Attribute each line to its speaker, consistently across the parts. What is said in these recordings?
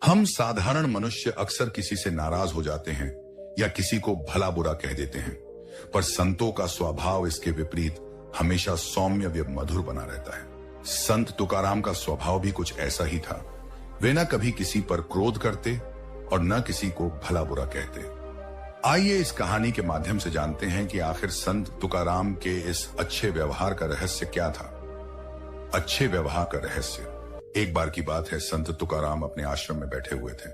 Speaker 1: हम साधारण मनुष्य अक्सर किसी से नाराज हो जाते हैं या किसी को भला बुरा कह देते हैं, पर संतों का स्वभाव इसके विपरीत हमेशा सौम्य व मधुर बना रहता है। संत तुकाराम का स्वभाव भी कुछ ऐसा ही था। वे न कभी किसी पर क्रोध करते और न किसी को भला बुरा कहते। आइए इस कहानी के माध्यम से जानते हैं कि आखिर संत तुकाराम के इस अच्छे व्यवहार का रहस्य क्या था। अच्छे व्यवहार का रहस्य। एक बार की बात है, संत तुकाराम अपने आश्रम में बैठे हुए थे।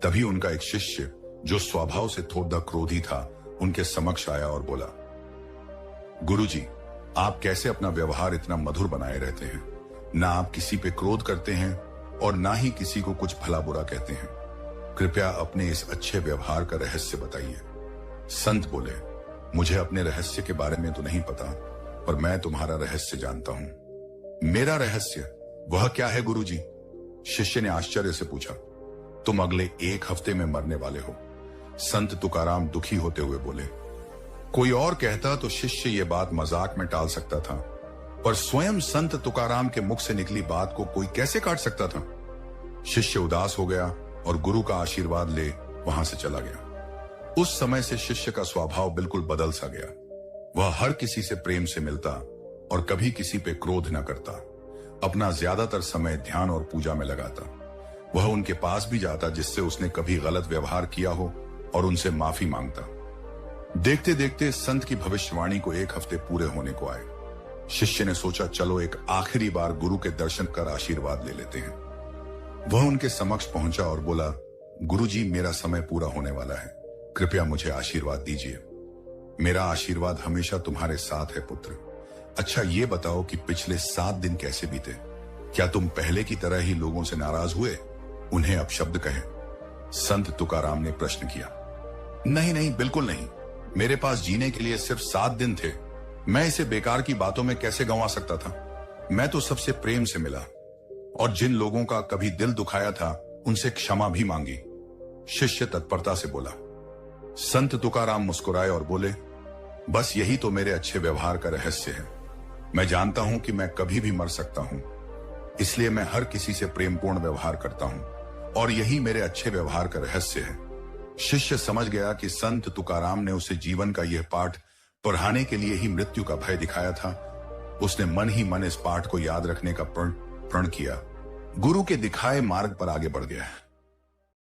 Speaker 1: तभी उनका एक शिष्य जो स्वभाव से थोड़ा क्रोधी था उनके समक्ष आया और बोला, गुरुजी, आप कैसे अपना व्यवहार इतना मधुर बनाए रहते हैं? ना आप किसी पे क्रोध करते हैं और ना ही किसी को कुछ भला बुरा कहते हैं। कृपया अपने इस अच्छे व्यवहार का रहस्य बताइए। संत बोले, मुझे अपने रहस्य के बारे में तो नहीं पता, पर मैं तुम्हारा रहस्य जानता हूं। मेरा रहस्य? वह क्या है गुरुजी? शिष्य ने आश्चर्य से पूछा। तुम अगले 1 हफ्ते में मरने वाले हो। संत तुकाराम दुखी होते हुए बोले। कोई और कहता तो शिष्य ये बात मजाक में टाल सकता था, पर स्वयं संत तुकाराम के मुख से निकली बात को कोई कैसे काट सकता था? शिष्य उदास हो गया और गुरु का आशीर्वाद ले वहां से चला गया। उस समय से शिष्य का स्वभाव बिल्कुल बदल सा गया। वह हर किसी से प्रेम से मिलता और कभी किसी पे क्रोध न करता। अपना ज्यादातर समय ध्यान और पूजा में लगाता। वह उनके पास भी जाता जिससे उसने कभी गलत व्यवहार किया हो और उनसे माफी मांगता। देखते देखते संत की भविष्यवाणी को 1 हफ्ते पूरे होने को आए। शिष्य ने सोचा, चलो एक आखिरी बार गुरु के दर्शन कर आशीर्वाद ले लेते हैं। वह उनके समक्ष पहुंचा और बोला, गुरुजी, मेरा समय पूरा होने वाला है, कृपया मुझे आशीर्वाद दीजिए। मेरा आशीर्वाद हमेशा तुम्हारे साथ है पुत्र। अच्छा ये बताओ कि पिछले 7 दिन कैसे बीते? क्या तुम पहले की तरह ही लोगों से नाराज हुए, उन्हें अपशब्द कहे? संत तुकाराम ने प्रश्न किया। नहीं नहीं, बिल्कुल नहीं। मेरे पास जीने के लिए सिर्फ 7 दिन थे। मैं इसे बेकार की बातों में कैसे गंवा सकता था? मैं तो सबसे प्रेम से मिला और जिन लोगों का कभी दिल दुखाया था उनसे क्षमा भी मांगी। शिष्य तत्परता से बोला। संत तुकाराम मुस्कुराए और बोले, बस यही तो मेरे अच्छे व्यवहार का रहस्य है। मैं जानता हूं कि मैं कभी भी मर सकता हूं, इसलिए मैं हर किसी से प्रेमपूर्ण व्यवहार करता हूं और यही मेरे अच्छे व्यवहार का रहस्य है। शिष्य समझ गया कि संत तुकाराम ने उसे जीवन का यह पाठ पढ़ाने के लिए ही मृत्यु का भय दिखाया था। उसने मन ही मन इस पाठ को याद रखने का प्रण किया। गुरु के दिखाए मार्ग पर आगे बढ़ गया।